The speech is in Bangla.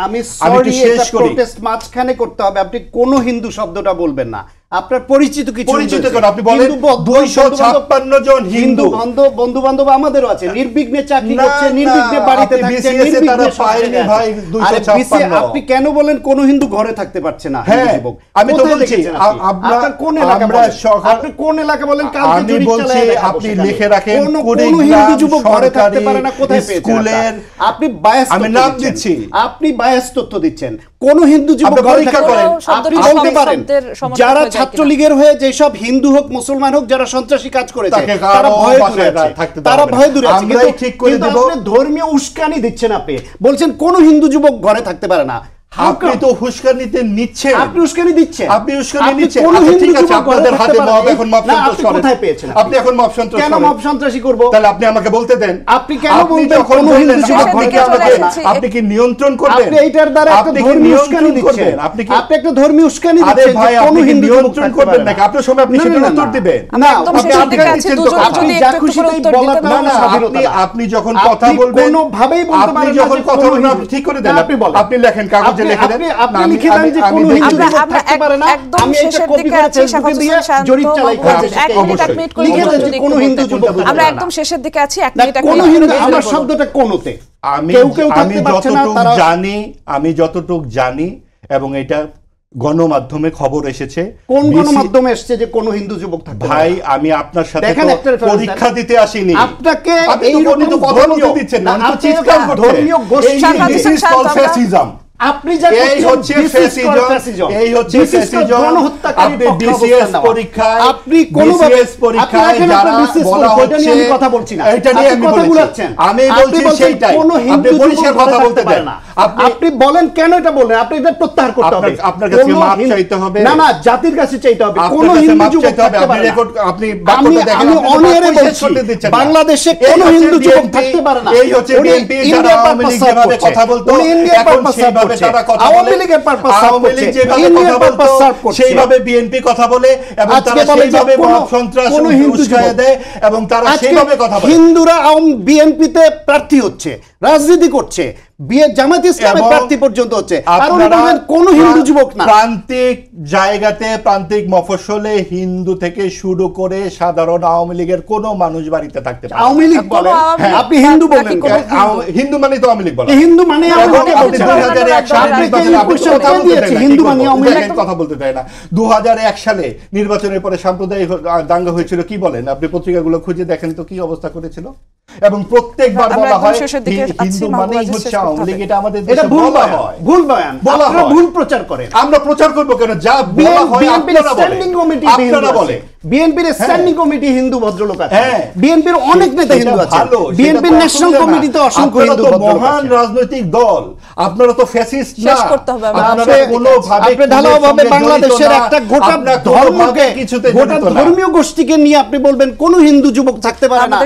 আমি সরি, এটা প্রোটেস্ট মাঝখানে করতে হবে। আপনি কোন হিন্দু শব্দটা বলবেন না। আপনার পরিচিত কিছু পরিচিত কেন আপনি বলেন 256 জন হিন্দু বন্ধু বান্ধব আমাদেরও আছে, নির্বিঘ্নে চাকরি করছে, নির্বিঘ্নে বাড়িতে থাকছে, নির্বিঘ্নে পায়নি ভাই 256। আপনি কেন বলেন কোন হিন্দু ঘরে থাকতে পারছে না? যুবক আমি তো বলছি আপনার কোন এলাকা, আপনি কোন এলাকা বলেন? কালকে জরিপ চালায় আপনি লিখে রাখেন কোন হিন্দু যুবক ঘরে থাকতে পারে না, কোথায় পেয়েছেন? আপনি বায়াস, আমি নাম দিচ্ছি, আপনি বায়াস তথ্য দিচ্ছেন। কোন হিন্দু যুবক ঘরে থাকতে পারে? আপনি বলতে পারেন যারা ছাত্রলীগের হয়ে যেসব হিন্দু হোক মুসলমান হোক যারা সন্ত্রাসী কাজ করেছে তারা ভয়ে দূরে আছে, তারা ভয়ে দূরে আছে। কিন্তু আপনি ধর্মীয় উস্কানি দিচ্ছেন। আপনি বলছেন কোন হিন্দু যুবক ঘরে থাকতে পারে না। আপনি তো হুস্কানিতে নিচ্ছেন, আপনি উস্কানি দিচ্ছেন, আপনি উস্কানি নিচ্ছেন। ঠিক আছে, আপনাদের হাতে মব, এখন মব সন্ত্রাসী কোথায় পেয়েছেন? আপনি এখন মব সন্ত্রাসী কেন মব সন্ত্রাসী করব? তাহলে আপনি আমাকে বলতে দেন, আপনি কেন বলবেন কোন হিন্দু যুবক ঘরে থাকতে পারে না? আপনি কি নিয়ন্ত্রণ করবেন? আপনি এইটার দ্বারা একটা ধর্মীয় উস্কানি দিচ্ছেন। আপনি একটা ধর্মীয় উস্কানি দিচ্ছেন। ভাই কোন হিন্দু নিয়ন্ত্রণ করবেন নাকি? আপনার সময় আপনি সেটা উত্তর দিবেন না। আপনি যা খুশি তাই বলার না। আপনি যখন কথা বলবেন কোন ভাবেই বলতে পারেন না। যখন কথা বলবেন আপনি ঠিক করে দেন। আপনি লেখেন, কাগজে লিখে দেন। লিখে দেন যে কোন হিন্দু যুবক থাকতে পারে না। আমি এটা কপি করে ফেসবুকে দিয়ে জরিপ চালাই। লিখে দেন যে কোন হিন্দু যুবক। আমরা একদম শেষের দিকে আছি, 1 মিনিট কোন হিন্দু, আমার শব্দটা কোনতে আমি যতটুক জানি এবং এটা গণমাধ্যমে খবর এসেছে। কোন গণমাধ্যমে এসেছে যে কোন হিন্দু যুবক থাকতে? ভাই আমি আপনার সাথে পরীক্ষা দিতে আসিনি। আপনাকে এই রকম কথা বলতে দিচ্ছেন না, আপনি চিৎকার করছেন। ধর্মীয় গোষ্ঠী আপনি যা হচ্ছে ফ্যাসিজম, এই হচ্ছে ফ্যাসিজম। আপনি বিসিএস পরীক্ষায়, আপনি কোনোভাবে পরীক্ষায় যারা বলা হচ্ছে কথা বলছি না, এটা নিয়ে আমি বলছি, আমি বলছি সেইটাই। আপনি পরিষ্কার কথা বলতে দেন। আপনি বলেন কেন এটা বলেন? আপনি এটা প্রত্যাহার করতে হবে, আপনার কাছে মাপ চাইতে হবে। না না, জাতির কাছে চাইতে হবে। কোন হিন্দু যুবক থাকতে পারে না। আপনি বাক্যটা দেখেন, আমি অনিয়ারে বলছি বাংলাদেশে কোন হিন্দু যুবক থাকতে পারে না। এই হচ্ছে বিএনপি যারা আওয়ামী লীগ যেভাবে কথা বলতো, এখন সেইভাবে তারা কথা বলে। আওয়ামী লীগের পারপাস সার্ভ করছে, যেভাবে কথা বলতো সেইভাবে বিএনপি কথা বলে এবং তারা সেইভাবে সন্ত্রাস উস্কায়ে দেয় এবং তারা সেইভাবে কথা বলে। হিন্দুরা বিএনপিতে প্রার্থী হচ্ছে, রাজনীতি করছে, জামায়াত ইসলামের প্রার্থী পর্যন্ত হচ্ছে, আর বলেন কোন হিন্দু যুবক না। প্রান্তিক জায়গাতে, প্রান্তিক মফস্বলে হিন্দু থেকে শুরু করে সাধারণ আওয়ামী লীগের কোন মানুষ বাড়িতে থাকতে পারে। আওয়ামী লীগ বলেন, আপনি হিন্দু বলেন। হিন্দু মানে তো আওয়ামী লীগ বলেন। হিন্দু মানে কথা বলতে দেয় না। 2001 সালে নির্বাচনের পরে সাম্প্রদায়িক দাঙ্গা হয়েছিল, কি বলেন? আপনি পত্রিকাগুলো খুঁজে দেখেন তো কি অবস্থা করেছিল। এবং প্রত্যেকবার বলা হয় হিন্দু মানেই হচ্ছে আওয়ামী লীগ। এটা আমাদের দেশে বলা হয়, ভুল বয়ান, আপনারা ভুল প্রচার করেন। আমরা প্রচার করব কেন? যা বলা হয় আপনারা বলে। বিএনপির স্ট্যান্ডিং কমিটি হিন্দু ভদ্রলোক আছে, বিএনপির অনেক নেতা হিন্দু আছে, বিএনপির ন্যাশনাল কমিটিতে অসংখ্য হিন্দু ভদ্রলোক আছে। মহান রাজনৈতিক দল, আপনারা তো ফ্যাসিস্ট না। আপনারা কোনোভাবে ঢালাওভাবে বাংলাদেশের একটা গোটা ধর্মকে, গোটা ধর্মীয় গোষ্ঠীকে নিয়ে আপনি বলবেন কোন হিন্দু যুবক থাকতে পারে না।